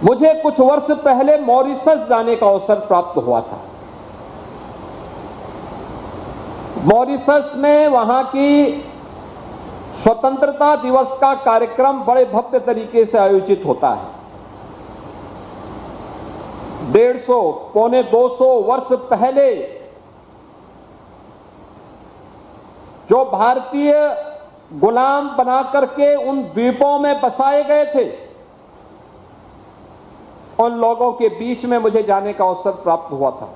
मुझे कुछ वर्ष पहले मॉरिशस जाने का अवसर प्राप्त हुआ था। मॉरिशस में वहां की स्वतंत्रता दिवस का कार्यक्रम बड़े भव्य तरीके से आयोजित होता है। 150 पौने 200 वर्ष पहले जो भारतीय गुलाम बना करके उन द्वीपों में बसाए गए थे, उन लोगों के बीच में मुझे जाने का अवसर प्राप्त हुआ था।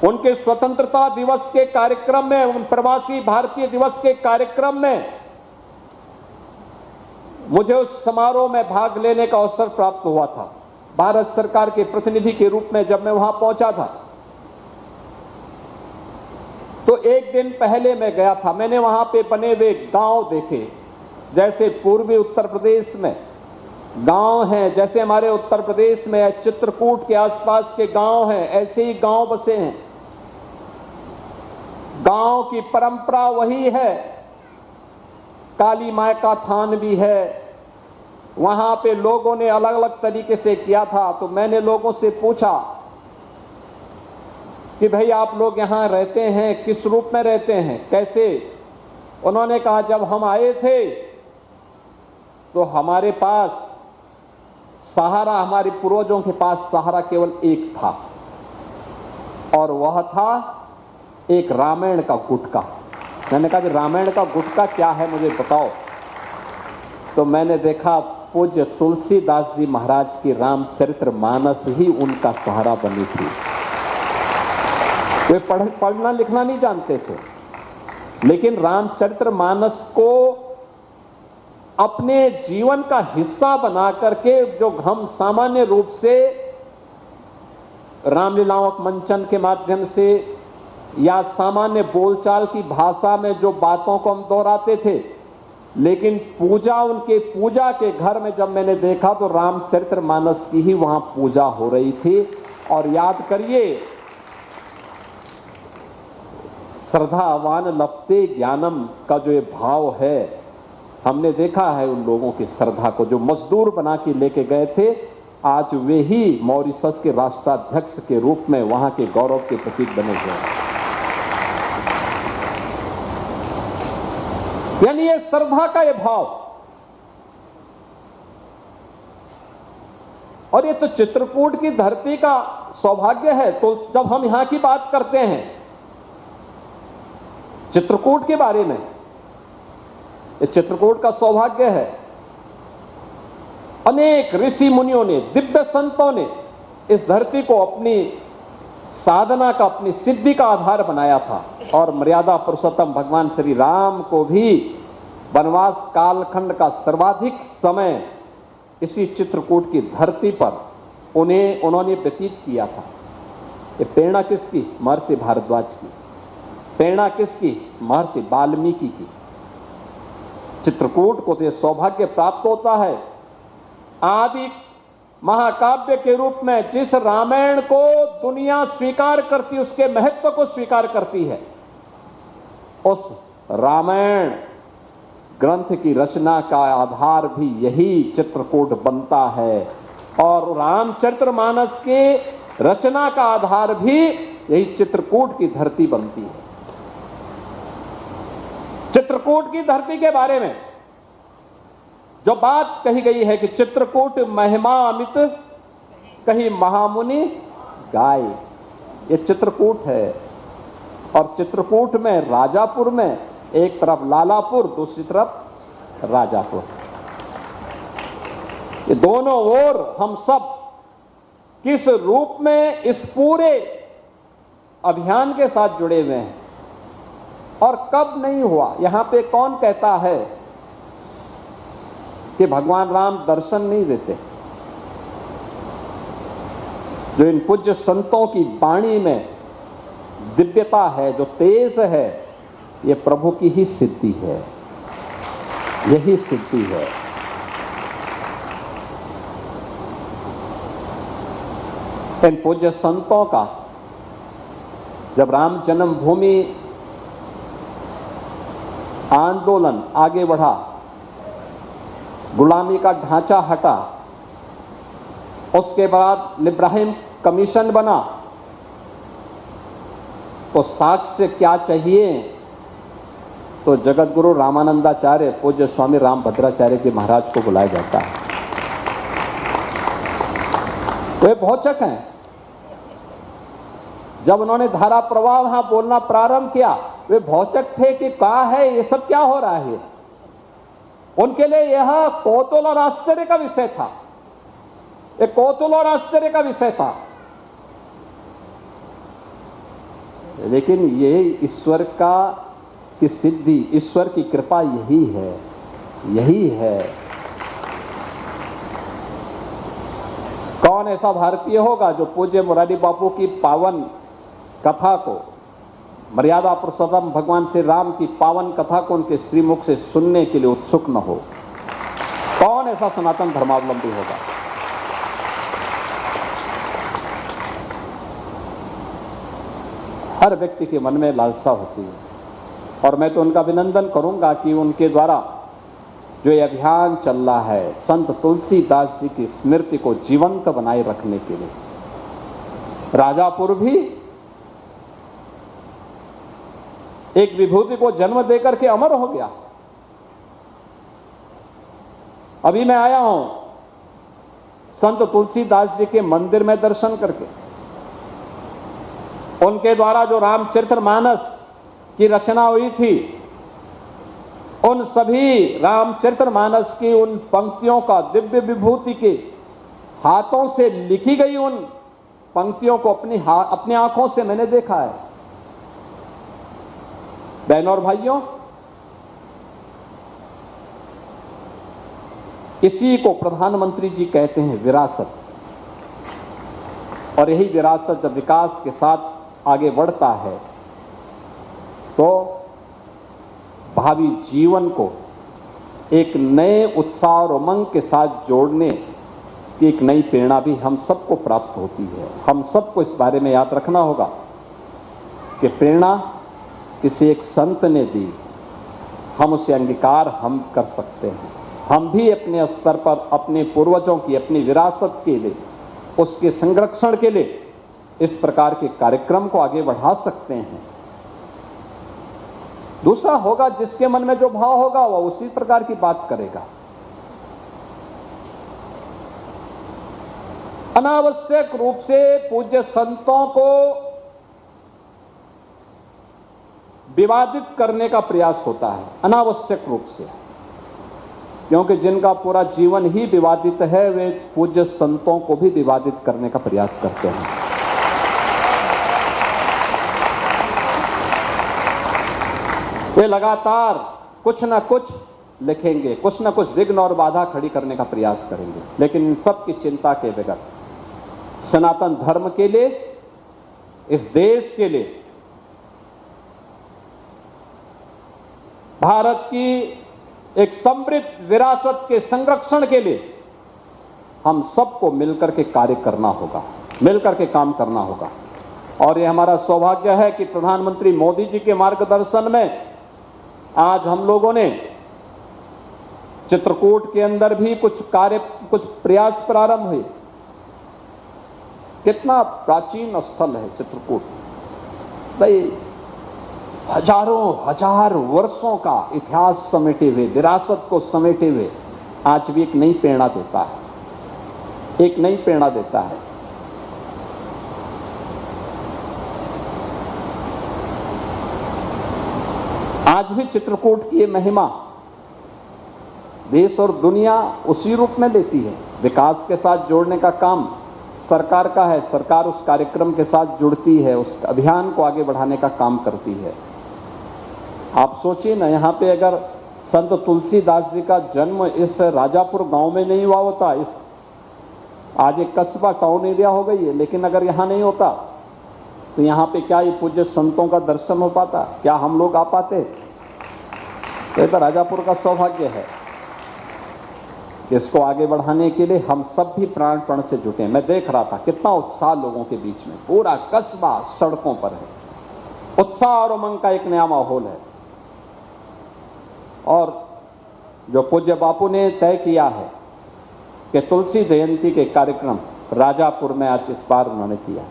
उनके स्वतंत्रता दिवस के कार्यक्रम में, उन प्रवासी भारतीय दिवस के कार्यक्रम में मुझे उस समारोह में भाग लेने का अवसर प्राप्त हुआ था। भारत सरकार के प्रतिनिधि के रूप में जब मैं वहां पहुंचा था, तो एक दिन पहले मैं गया था। मैंने वहां पे बने हुए गांव देखे, जैसे पूर्वी उत्तर प्रदेश में गांव हैं, जैसे हमारे उत्तर प्रदेश में चित्रकूट के आसपास के गांव हैं, ऐसे ही गांव बसे हैं। गांव की परंपरा वही है, काली मां का थान भी है। वहां पे लोगों ने अलग अलग तरीके से किया था। तो मैंने लोगों से पूछा कि भाई आप लोग यहां रहते हैं, किस रूप में रहते हैं, कैसे? उन्होंने कहा जब हम आए थे तो हमारे पास सहारा, हमारे पूर्वजों के पास सहारा केवल एक था, और वह था एक रामायण का गुटका। मैंने कहा कि रामायण का गुटका क्या है, मुझे बताओ। तो मैंने देखा पूज्य तुलसीदास जी महाराज की रामचरितमानस ही उनका सहारा बनी थी। वे पढ़ना लिखना नहीं जानते थे, लेकिन रामचरितमानस को अपने जीवन का हिस्सा बना करके, जो हम सामान्य रूप से रामलीलाओं के मंचन के माध्यम से या सामान्य बोलचाल की भाषा में जो बातों को हम दोहराते थे, लेकिन पूजा, उनके पूजा के घर में जब मैंने देखा तो रामचरितमानस की ही वहां पूजा हो रही थी। और याद करिए, श्रद्धावान लभते ज्ञानम का जो ये भाव है, हमने देखा है उन लोगों की श्रद्धा को जो मजदूर बना के लेके गए थे। आज वे ही मॉरिशस के राष्ट्राध्यक्ष के रूप में वहां के गौरव के प्रतीक बने हुए हैं। यानी ये श्रद्धा का ये भाव, और ये तो चित्रकूट की धरती का सौभाग्य है। तो जब हम यहां की बात करते हैं चित्रकूट के बारे में, ये चित्रकूट का सौभाग्य है। अनेक ऋषि मुनियों ने, दिव्य संतों ने इस धरती को अपनी साधना का, अपनी सिद्धि का आधार बनाया था। और मर्यादा पुरुषोत्तम भगवान श्री राम को भी वनवास कालखंड का सर्वाधिक समय इसी चित्रकूट की धरती पर उन्होंने व्यतीत किया था। ये प्रेरणा किसकी? महर्षि भारद्वाज की। प्रेरणा किसकी? महर्षि वाल्मीकि की। चित्रकूट को तो सौभाग्य प्राप्त होता है, आदि महाकाव्य के रूप में जिस रामायण को दुनिया स्वीकार करती, उसके महत्व को स्वीकार करती है, उस रामायण ग्रंथ की रचना का आधार भी यही चित्रकूट बनता है। और रामचरितमानस के रचना का आधार भी यही चित्रकूट की धरती बनती है। चित्रकूट की धरती के बारे में जो बात कही गई है कि चित्रकूट महिमा अमित कहीं महामुनि गाय, ये चित्रकूट है। और चित्रकूट में, राजापुर में, एक तरफ लालापुर, दूसरी तरफ राजापुर, ये दोनों ओर हम सब किस रूप में इस पूरे अभियान के साथ जुड़े हुए हैं। और कब नहीं हुआ, यहां पे कौन कहता है कि भगवान राम दर्शन नहीं देते? जो इन पूज्य संतों की वाणी में दिव्यता है, जो तेज है, ये प्रभु की ही सिद्धि है, यही सिद्धि है। इन पूज्य संतों का जब राम जन्मभूमि आंदोलन आगे बढ़ा, गुलामी का ढांचा हटा, उसके बाद इब्राहिम कमीशन बना, तो साक्ष्य क्या चाहिए? तो जगत गुरु रामानंदाचार्य पूज्य स्वामी रामभद्राचार्य जी महाराज को बुलाया जाता है। वे भौचक हैं। जब उन्होंने धारा प्रवाह वहां बोलना प्रारंभ किया, वे भौचक थे कि क्या है ये सब, क्या हो रहा है। उनके लिए यह कौतूहल और आश्चर्य का विषय था, एक कौतूहल और आश्चर्य का विषय था। लेकिन ये ईश्वर की सिद्धि, ईश्वर की कृपा यही है, यही है। कौन ऐसा भारतीय होगा जो पूज्य मुरारी बापू की पावन कथा को, मर्यादा पुरुषोत्तम भगवान श्री राम की पावन कथा को उनके श्रीमुख से सुनने के लिए उत्सुक न हो? कौन ऐसा सनातन धर्मावलंबी होगा? हर व्यक्ति के मन में लालसा होती है, और मैं तो उनका अभिनंदन करूंगा कि उनके द्वारा जो ये अभियान चल रहा है संत तुलसीदास जी की स्मृति को जीवंत बनाए रखने के लिए। राजापुर भी एक विभूति को जन्म देकर के अमर हो गया। अभी मैं आया हूं संत तुलसीदास जी के मंदिर में दर्शन करके। उनके द्वारा जो रामचरितमानस की रचना हुई थी, उन सभी रामचरितमानस की उन पंक्तियों का दिव्य विभूति के हाथों से लिखी गई उन पंक्तियों को अपनी आंखों से मैंने देखा है। बहनों और भाइयों, इसी को प्रधानमंत्री जी कहते हैं विरासत। और यही विरासत जब विकास के साथ आगे बढ़ता है तो भावी जीवन को एक नए उत्साह और उमंग के साथ जोड़ने की एक नई प्रेरणा भी हम सबको प्राप्त होती है। हम सबको इस बारे में याद रखना होगा कि प्रेरणा किसी एक संत ने दी, हम उसे अंगीकार हम कर सकते हैं। हम भी अपने स्तर पर अपने पूर्वजों की अपनी विरासत के लिए, उसके संरक्षण के लिए इस प्रकार के कार्यक्रम को आगे बढ़ा सकते हैं। दूसरा होगा जिसके मन में जो भाव होगा वह उसी प्रकार की बात करेगा। अनावश्यक रूप से पूज्य संतों को विवादित करने का प्रयास होता है, अनावश्यक रूप से, क्योंकि जिनका पूरा जीवन ही विवादित है वे पूज्य संतों को भी विवादित करने का प्रयास करते हैं। वे लगातार कुछ ना कुछ लिखेंगे, कुछ ना कुछ विघ्न और बाधा खड़ी करने का प्रयास करेंगे, लेकिन इन सब की चिंता के बगैर सनातन धर्म के लिए, इस देश के लिए, भारत की एक समृद्ध विरासत के संरक्षण के लिए हम सबको मिलकर के कार्य करना होगा, मिलकर के काम करना होगा। और ये हमारा सौभाग्य है कि प्रधानमंत्री मोदी जी के मार्गदर्शन में आज हम लोगों ने चित्रकूट के अंदर भी कुछ प्रयास प्रारंभ हुए। कितना प्राचीन स्थल है चित्रकूट भाई, हजारों हजार वर्षों का इतिहास समेटे हुए, विरासत को समेटे हुए आज भी एक नई प्रेरणा देता है, एक नई प्रेरणा देता है। आज भी चित्रकूट की ये महिमा देश और दुनिया उसी रूप में लेती है। विकास के साथ जोड़ने का काम सरकार का है, सरकार उस कार्यक्रम के साथ जुड़ती है, उस अभियान को आगे बढ़ाने का काम करती है। आप सोचिए ना, यहाँ पे अगर संत तुलसीदास जी का जन्म इस राजापुर गांव में नहीं हुआ होता, इस आज एक कस्बा टाउन एरिया हो गई है, लेकिन अगर यहाँ नहीं होता तो यहाँ पे क्या ये पूज्य संतों का दर्शन हो पाता? क्या हम लोग आ पाते? तो राजापुर का सौभाग्य है। इसको आगे बढ़ाने के लिए हम सब भी प्राणपण से जुटे। मैं देख रहा था कितना उत्साह लोगों के बीच में, पूरा कस्बा सड़कों पर है, उत्साह और उमंग का एक नया माहौल है। और जो पूज्य बापू ने तय किया है कि तुलसी जयंती के कार्यक्रम राजापुर में आज इस बार उन्होंने किया।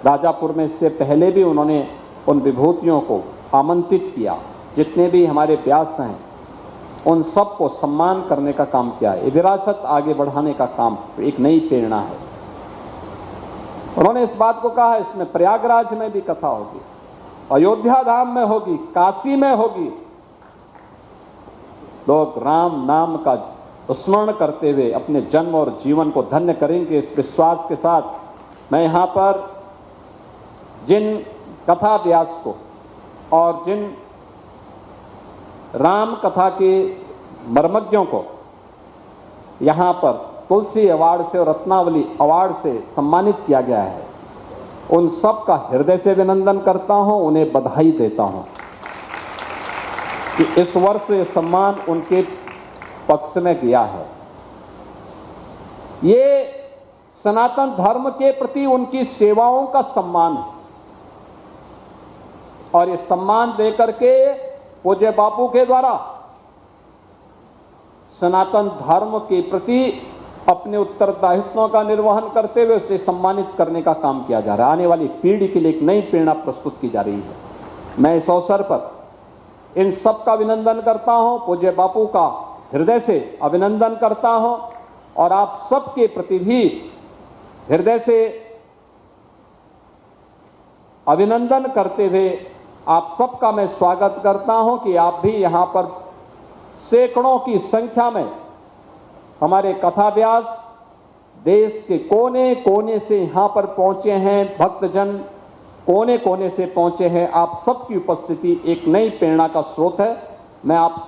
राजापुर में इससे पहले भी उन्होंने उन विभूतियों को आमंत्रित किया, जितने भी हमारे व्यास हैं उन सबको सम्मान करने का काम किया है। विरासत आगे बढ़ाने का काम एक नई प्रेरणा है। उन्होंने इस बात को कहा, इसमें प्रयागराज में भी कथा होगी, अयोध्या धाम में होगी, काशी में होगी। लोग राम नाम का स्मरण करते हुए अपने जन्म और जीवन को धन्य करेंगे। इस विश्वास के साथ मैं यहां पर जिन कथा व्यास को और जिन राम कथा के मर्मज्ञों को यहां पर तुलसी अवार्ड से और रत्नावली अवार्ड से सम्मानित किया गया है, उन सब का हृदय से अभिनंदन करता हूं, उन्हें बधाई देता हूं कि इस वर्ष ये सम्मान उनके पक्ष में गया है। ये सनातन धर्म के प्रति उनकी सेवाओं का सम्मान है और ये सम्मान देकर के पूज्य बापू के द्वारा सनातन धर्म के प्रति अपने उत्तरदायित्वों का निर्वहन करते हुए उसे सम्मानित करने का काम किया जा रहा है। आने वाली पीढ़ी के लिए एक नई प्रेरणा प्रस्तुत की जा रही है। मैं इस अवसर पर इन सब का अभिनंदन करता हूं, पूज्य बापू का हृदय से अभिनंदन करता हूं और आप सबके प्रति भी हृदय से अभिनंदन करते हुए आप सबका मैं स्वागत करता हूं कि आप भी यहां पर सैकड़ों की संख्या में हमारे कथा व्यास देश के कोने कोने से यहां पर पहुंचे हैं, भक्तजन कोने कोने से पहुंचे हैं। आप सबकी उपस्थिति एक नई प्रेरणा का स्रोत है। मैं आप